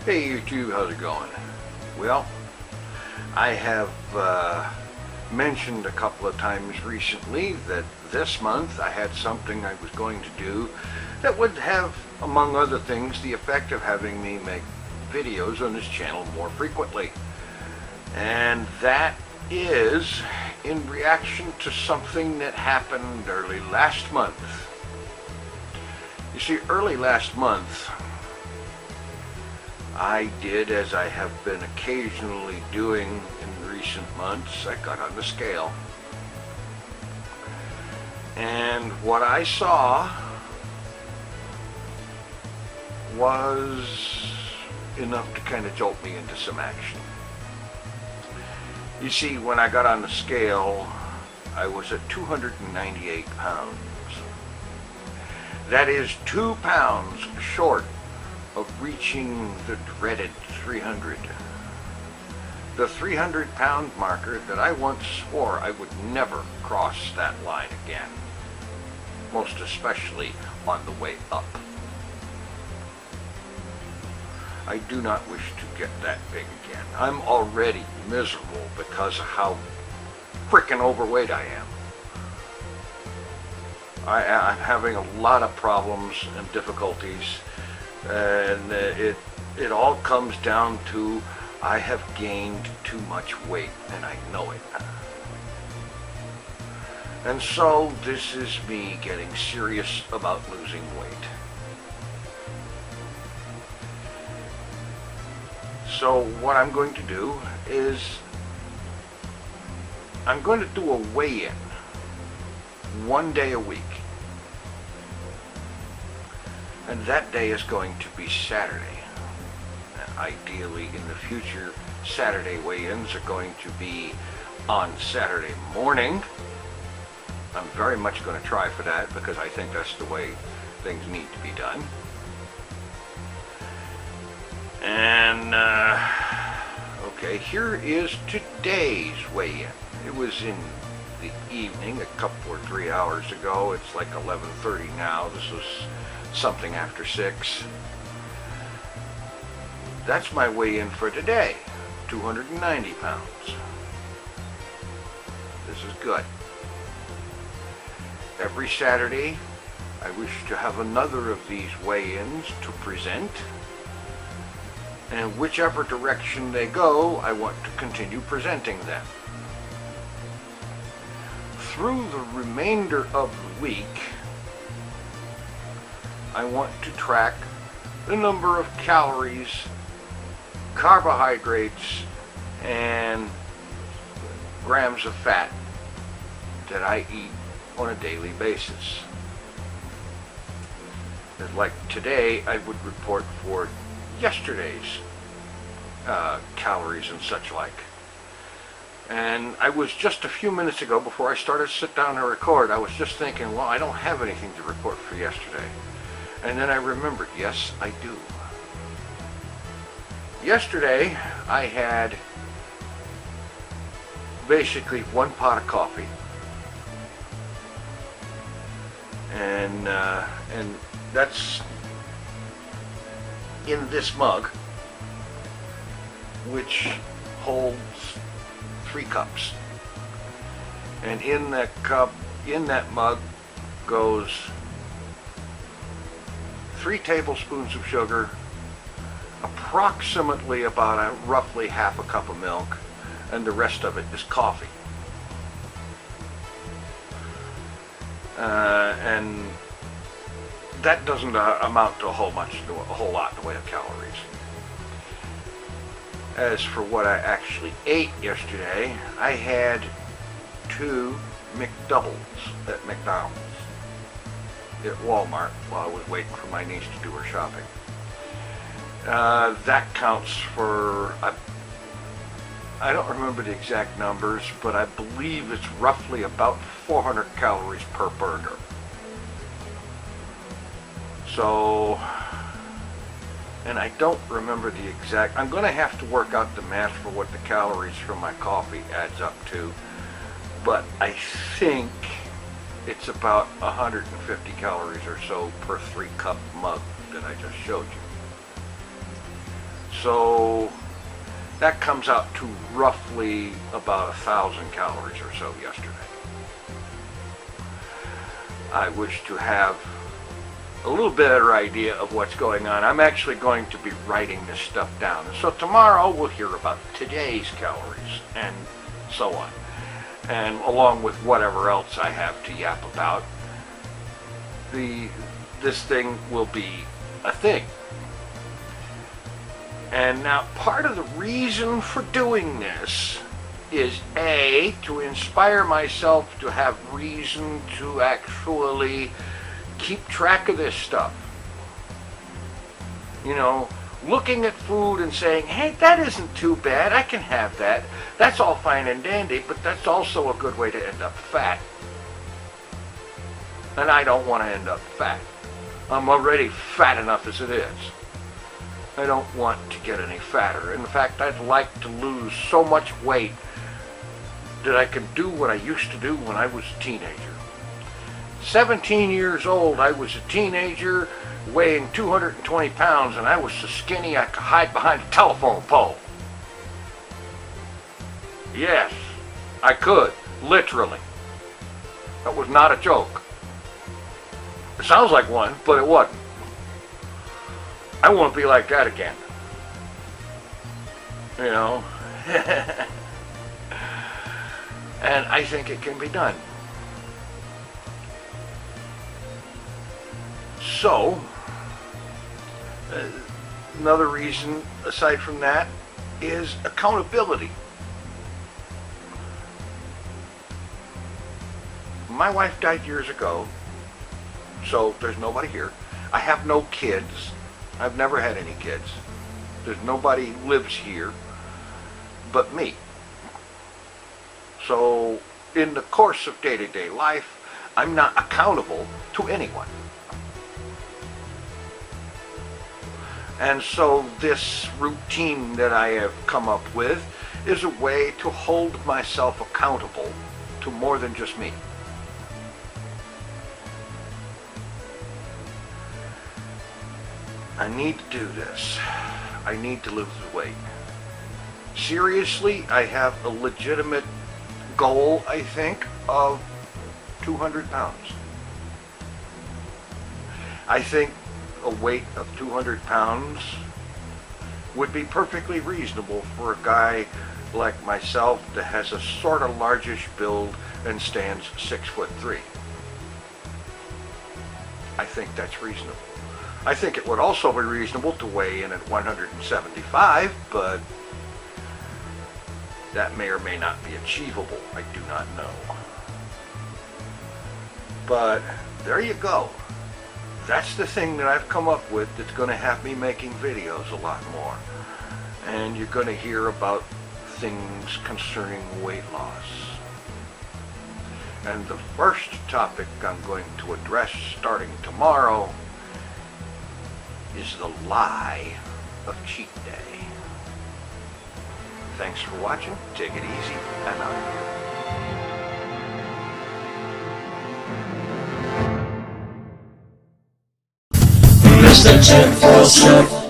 Hey YouTube, how's it going? Well, I have mentioned a couple of times recently that this month I had something I was going to do that would have, among other things, the effect of having me make videos on this channel more frequently. And that is in reaction to something that happened early last month. You see, early last month, I did, as I have been occasionally doing in recent months, I got on the scale. And what I saw was enough to kind of jolt me into some action. You see, when I got on the scale, I was at 298 pounds. That is 2 pounds short of reaching the dreaded 300. The 300-pound marker that I once swore I would never cross that line again, most especially on the way up. I do not wish to get that big again. I'm already miserable because of how frickin' overweight I am. I'm having a lot of problems and difficulties, and it all comes down to I have gained too much weight, and I know it. And so this is me getting serious about losing weight. So what I'm going to do is I'm going to do a weigh-in 1 day a week. And that day is going to be Saturday. And ideally in the future, Saturday weigh-ins are going to be on Saturday morning. I'm very much going to try for that because I think that's the way things need to be done. And, okay, here is today's weigh-in. It was in the evening, a couple or 3 hours ago. It's like 11:30 now. This was something after 6. That's my weigh-in for today, 290 pounds. This is good. Every Saturday, I wish to have another of these weigh-ins to present. And whichever direction they go, I want to continue presenting them. Through the remainder of the week, I want to track the number of calories, carbohydrates, and grams of fat that I eat on a daily basis. And like today, I would report for yesterday's calories and such like. And I was just a few minutes ago, before I started to sit down to record, I was just thinking, well, I don't have anything to report for yesterday. And then I remembered, yes, I do. Yesterday, I had basically 1 pot of coffee. And that's in this mug, which holds 3 cups. And in that cup, in that mug, goes 3 tablespoons of sugar, approximately about roughly half a cup of milk, and the rest of it is coffee. And that doesn't amount to a whole lot in the way of calories. As for what I actually ate yesterday, I had 2 McDoubles at McDonald's at Walmart while I was waiting for my niece to do her shopping. That counts for, I don't remember the exact numbers, but I believe it's roughly about 400 calories per burger. So, and I don't remember the exact, I'm going to have to work out the math for what the calories from my coffee adds up to, but I think it's about 150 calories or so per 3 cup mug that I just showed you. So that comes out to roughly about 1,000 calories or so yesterday. I wish to have a little better idea of what's going on. I'm actually going to be writing this stuff down. So tomorrow we'll hear about today's calories and so on. And along with whatever else I have to yap about, this thing will be a thing. And now part of the reason for doing this is A, to inspire myself to have reason to actually keep track of this stuff. You know, looking at food and saying, hey, that isn't too bad, I can have that. That's all fine and dandy, but that's also a good way to end up fat. And I don't want to end up fat. I'm already fat enough as it is. I don't want to get any fatter. In fact, I'd like to lose so much weight that I can do what I used to do when I was a teenager. 17 years old, I was a teenager weighing 220 pounds, and I was so skinny I could hide behind a telephone pole. Yes, I could, literally. That was not a joke. It sounds like one, but it wasn't. I won't be like that again. You know? And I think it can be done. So, another reason aside from that is accountability. My wife died years ago, so there's nobody here. I have no kids. I've never had any kids. There's nobody who lives here but me. So in the course of day-to-day life, I'm not accountable to anyone. And so this routine that I have come up with is a way to hold myself accountable to more than just me. I need to do this. I need to lose the weight. Seriously, I have a legitimate goal, I think, of 200 pounds. I think a weight of 200 pounds would be perfectly reasonable for a guy like myself that has a sort of largish build and stands 6'3". I think that's reasonable. I think it would also be reasonable to weigh in at 175, but that may or may not be achievable. I do not know. But there you go. That's the thing that I've come up with that's going to have me making videos a lot more. And you're going to hear about things concerning weight loss. And the first topic I'm going to address starting tomorrow is the lie of cheat day. Thanks for watching. Take it easy. I'm out of here. Mr. TinFoilChef.